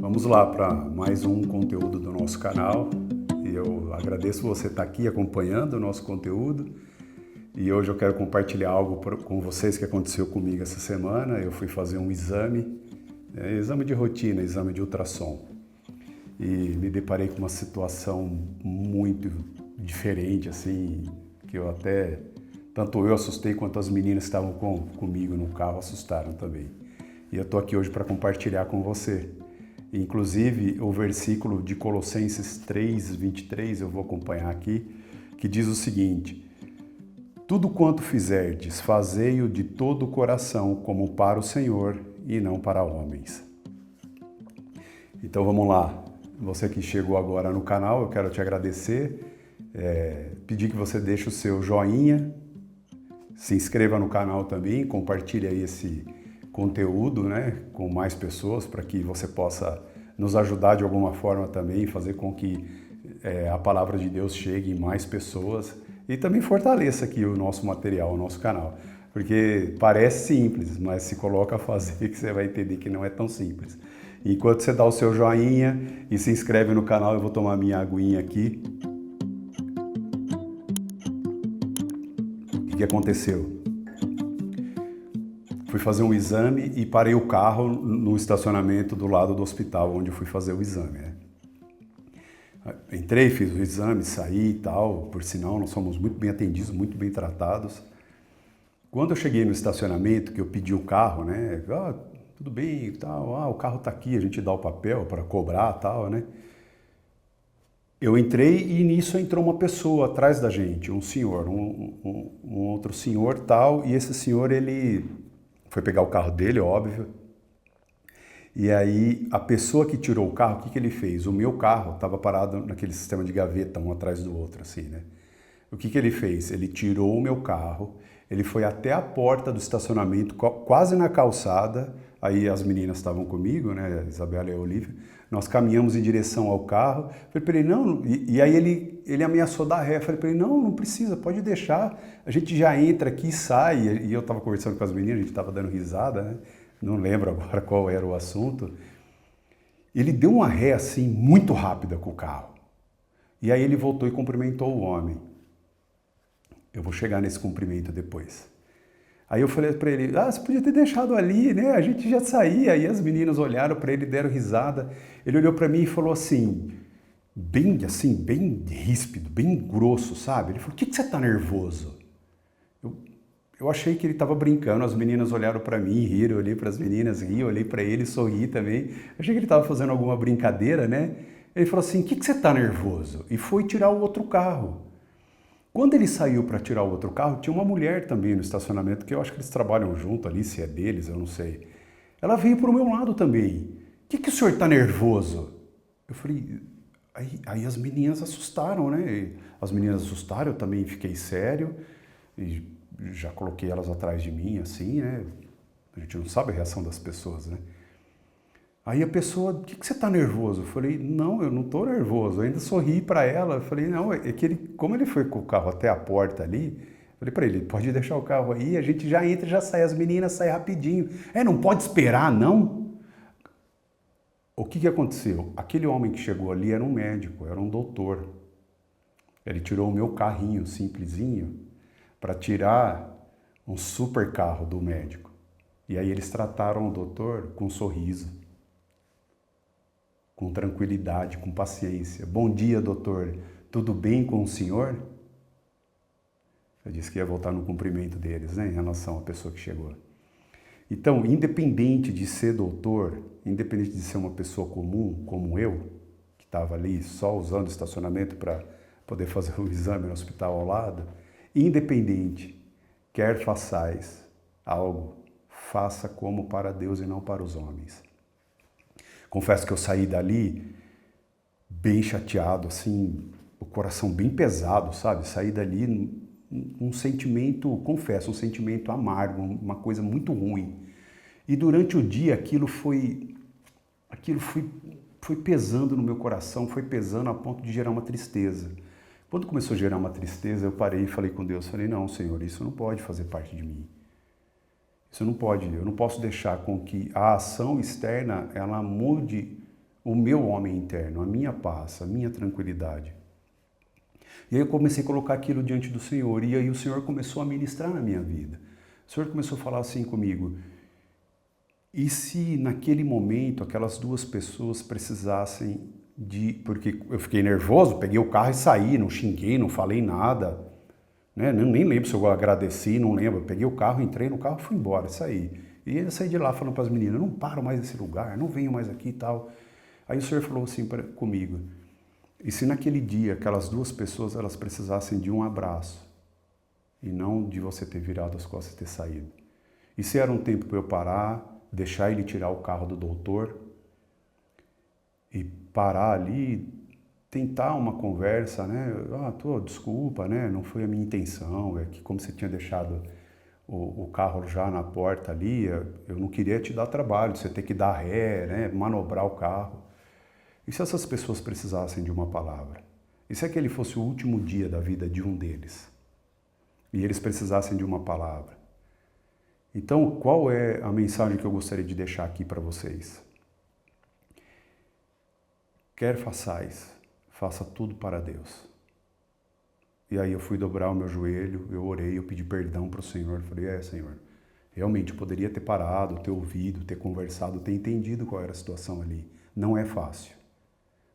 Vamos lá para mais um conteúdo do nosso canal. E eu agradeço você estar aqui acompanhando o nosso conteúdo. E hoje eu quero compartilhar algo com vocês que aconteceu comigo essa semana. Eu fui fazer um exame, exame de rotina, exame de ultrassom. E me deparei com uma situação muito diferente, assim, que eu até, tanto eu assustei quanto as meninas que estavam comigo no carro assustaram também. E eu estou aqui hoje para compartilhar com você. Inclusive, o versículo de Colossenses 3:23, eu vou acompanhar aqui, que diz o seguinte: tudo quanto fizerdes, fazei-o de todo o coração, como para o Senhor e não para homens. Então vamos lá. Você que chegou agora no canal, eu quero te agradecer, pedir que você deixe o seu joinha, se inscreva no canal também, compartilhe aí esse conteúdo, né, com mais pessoas, para que você possa nos ajudar de alguma forma também, fazer com que a palavra de Deus chegue em mais pessoas e também fortaleça aqui o nosso material, o nosso canal. Porque parece simples, mas se coloca a fazer que você vai entender que não é tão simples. Enquanto você dá o seu joinha e se inscreve no canal, eu vou tomar minha aguinha aqui. O que aconteceu? Fui fazer um exame e parei o carro no estacionamento do lado do hospital onde eu fui fazer o exame. Entrei, fiz o exame, saí e tal, por sinal nós somos muito bem atendidos, muito bem tratados. Quando eu cheguei no estacionamento, que eu pedi o carro, né, tudo bem e tal, o carro tá aqui, a gente dá o papel para cobrar e tal, né. Eu entrei e nisso entrou uma pessoa atrás da gente, um senhor, um outro senhor tal, e esse senhor ele foi pegar o carro dele, óbvio. E aí, a pessoa que tirou o carro, o que ele fez? O meu carro estava parado naquele sistema de gaveta, um atrás do outro, assim, né? O que ele fez? Ele tirou o meu carro, ele foi até a porta do estacionamento, quase na calçada. Aí as meninas estavam comigo, né? A Isabela e a Olivia. Nós caminhamos em direção ao carro. Falei para ele, não... E aí ele ameaçou dar ré. Falei para ele, não precisa, pode deixar. A gente já entra aqui e sai. E eu estava conversando com as meninas, a gente estava dando risada, né? Não lembro agora qual era o assunto. Ele deu uma ré assim, muito rápida com o carro. E aí ele voltou e cumprimentou o homem. Eu vou chegar nesse cumprimento depois. Aí eu falei para ele, você podia ter deixado ali, né? A gente já saía. Aí as meninas olharam para ele, deram risada. Ele olhou para mim e falou assim, bem ríspido, bem grosso, sabe? Ele falou, o que você tá nervoso? Eu achei que ele estava brincando, as meninas olharam para mim, riram, eu olhei para as meninas, ri, eu olhei para ele, sorri também. Achei que ele estava fazendo alguma brincadeira, né? Ele falou assim, o que você está nervoso? E foi tirar o outro carro. Quando ele saiu para tirar o outro carro, tinha uma mulher também no estacionamento, que eu acho que eles trabalham junto ali, se é deles, eu não sei. Ela veio para o meu lado também. O que o senhor está nervoso? Eu falei, aí as meninas assustaram, né? As meninas assustaram, eu também fiquei sério e já coloquei elas atrás de mim, assim, né? A gente não sabe a reação das pessoas, né? Aí a pessoa, o que você tá nervoso? Eu falei, não, eu não tô nervoso. Eu ainda sorri para ela. Eu falei, não, é que ele, como ele foi com o carro até a porta ali, eu falei para ele, pode deixar o carro aí, a gente já entra e já sai. As meninas saem rapidinho. Não pode esperar, não? O que aconteceu? Aquele homem que chegou ali era um médico, era um doutor. Ele tirou o meu carrinho simplesinho para tirar um super carro do médico. E aí eles trataram o doutor com um sorriso, com tranquilidade, com paciência. Bom dia, doutor. Tudo bem com o senhor? Eu disse que ia voltar no cumprimento deles, né, em relação à pessoa que chegou. Então, independente de ser doutor, independente de ser uma pessoa comum, como eu, que estava ali só usando o estacionamento para poder fazer o exame no hospital ao lado, independente, quer façais algo, faça como para Deus e não para os homens. Confesso que eu saí dali bem chateado, assim, o coração bem pesado, sabe? Saí dali um sentimento, confesso, um sentimento amargo, uma coisa muito ruim. E durante o dia aquilo foi pesando no meu coração, foi pesando a ponto de gerar uma tristeza. Quando começou a gerar uma tristeza, eu parei e falei com Deus, falei, não, Senhor, isso não pode fazer parte de mim. Isso não pode, eu não posso deixar com que a ação externa, ela mude o meu homem interno, a minha paz, a minha tranquilidade. E aí eu comecei a colocar aquilo diante do Senhor, e aí o Senhor começou a ministrar na minha vida. O Senhor começou a falar assim comigo: e se naquele momento aquelas duas pessoas precisassem de... Porque eu fiquei nervoso, peguei o carro e saí, não xinguei, não falei nada, né? Nem lembro se eu agradeci, não lembro. Eu peguei o carro, entrei no carro, fui embora, saí. E eu saí de lá falando para as meninas: não paro mais nesse lugar, não venho mais aqui e tal. Aí o Senhor falou assim comigo: e se naquele dia aquelas duas pessoas elas precisassem de um abraço e não de você ter virado as costas e ter saído? E se era um tempo para eu parar, deixar ele tirar o carro do doutor e parar ali, tentar uma conversa, né? Desculpa, né? Não foi a minha intenção, é que como você tinha deixado o carro já na porta ali, eu não queria te dar trabalho, você ter que dar ré, né? Manobrar o carro. E se essas pessoas precisassem de uma palavra? E se aquele fosse o último dia da vida de um deles? E eles precisassem de uma palavra? Então, qual é a mensagem que eu gostaria de deixar aqui para vocês? Quer façais, faça tudo para Deus. E aí eu fui dobrar o meu joelho, eu orei, eu pedi perdão para o Senhor. Falei: Senhor, realmente eu poderia ter parado, ter ouvido, ter conversado, ter entendido qual era a situação ali. Não é fácil.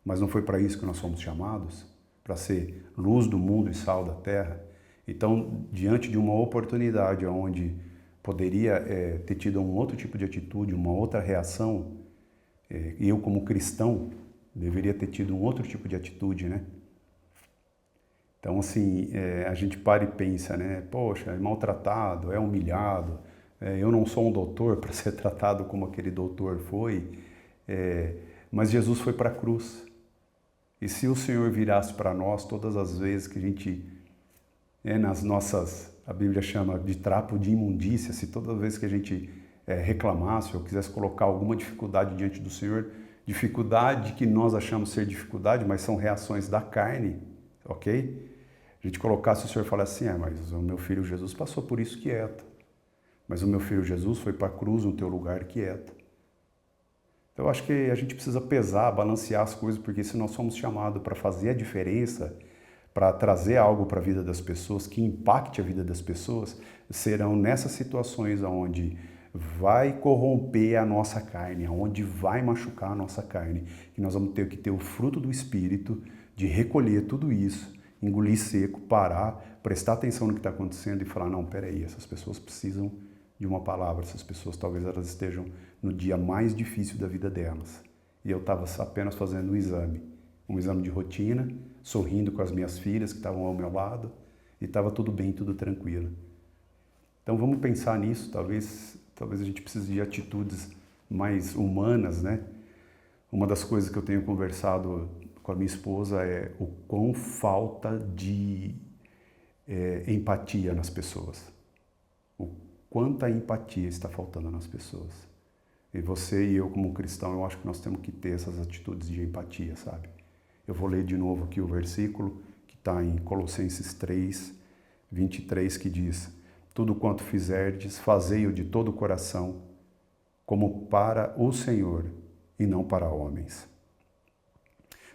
Mas não foi para isso que nós fomos chamados? Para ser luz do mundo e sal da terra? Então, diante de uma oportunidade onde poderia ter tido um outro tipo de atitude, uma outra reação, eu como cristão deveria ter tido um outro tipo de atitude, né? Então, assim, a gente para e pensa, né? Poxa, é maltratado, é humilhado, eu não sou um doutor para ser tratado como aquele doutor foi, mas Jesus foi para a cruz. E se o Senhor virasse para nós todas as vezes que a gente, nas nossas, a Bíblia chama de trapo de imundícia, se todas as vezes que a gente reclamasse ou quisesse colocar alguma dificuldade diante do Senhor, dificuldade que nós achamos ser dificuldade, mas são reações da carne, ok? A gente colocasse, o Senhor falasse assim: mas o meu filho Jesus passou por isso quieto, mas o meu filho Jesus foi para a cruz no teu lugar quieto. Então, eu acho que a gente precisa pesar, balancear as coisas, porque se nós somos chamados para fazer a diferença, para trazer algo para a vida das pessoas, que impacte a vida das pessoas, serão nessas situações onde vai corromper a nossa carne, onde vai machucar a nossa carne, que nós vamos ter que ter o fruto do Espírito, de recolher tudo isso, engolir seco, parar, prestar atenção no que está acontecendo e falar: não, peraí, essas pessoas precisam de uma palavra, essas pessoas talvez elas estejam no dia mais difícil da vida delas. E eu estava apenas fazendo um exame de rotina, sorrindo com as minhas filhas que estavam ao meu lado, e estava tudo bem, tudo tranquilo. Então vamos pensar nisso, talvez a gente precise de atitudes mais humanas, né? Uma das coisas que eu tenho conversado com a minha esposa é o quão falta de empatia nas pessoas. Quanta empatia está faltando nas pessoas. E você e eu, como cristão, eu acho que nós temos que ter essas atitudes de empatia, sabe? Eu vou ler de novo aqui o versículo que está em Colossenses 3, 23, que diz: tudo quanto fizerdes, fazei-o de todo o coração, como para o Senhor e não para homens.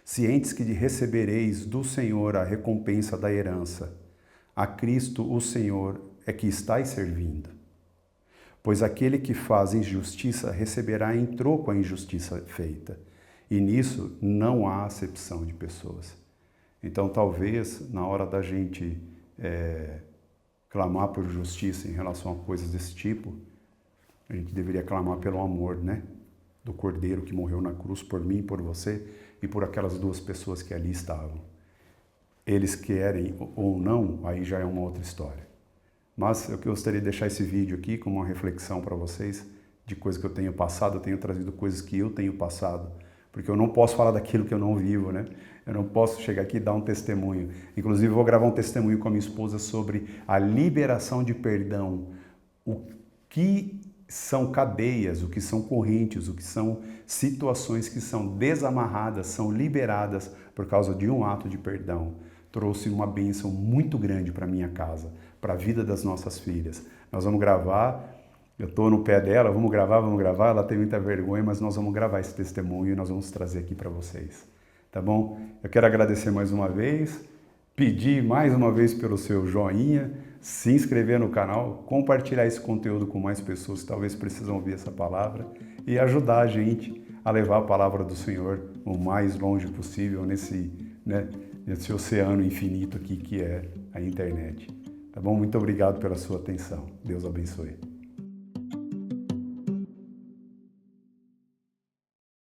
Cientes que recebereis do Senhor a recompensa da herança, a Cristo o Senhor é que estáis servindo. Pois aquele que faz injustiça receberá em troco a injustiça feita. E nisso não há acepção de pessoas. Então, talvez, na hora da gente clamar por justiça em relação a coisas desse tipo, a gente deveria clamar pelo amor, né? Do Cordeiro que morreu na cruz por mim, por você e por aquelas duas pessoas que ali estavam. Eles querem ou não, aí já é uma outra história. Mas eu gostaria de deixar esse vídeo aqui como uma reflexão para vocês de coisas que eu tenho passado. Eu tenho trazido coisas que eu tenho passado, porque eu não posso falar daquilo que eu não vivo, né? Eu não posso chegar aqui e dar um testemunho. Inclusive, eu vou gravar um testemunho com a minha esposa sobre a liberação de perdão. O que são cadeias, o que são correntes, o que são situações que são desamarradas, são liberadas por causa de um ato de perdão. Trouxe uma bênção muito grande para minha casa, para a vida das nossas filhas. Nós vamos gravar Eu estou no pé dela, vamos gravar, ela tem muita vergonha, mas nós vamos gravar esse testemunho e nós vamos trazer aqui para vocês, tá bom? Eu quero agradecer mais uma vez, pedir mais uma vez pelo seu joinha, se inscrever no canal, compartilhar esse conteúdo com mais pessoas que talvez precisam ouvir essa palavra e ajudar a gente a levar a palavra do Senhor o mais longe possível nesse oceano infinito aqui que é a internet. Tá bom? Muito obrigado pela sua atenção. Deus abençoe.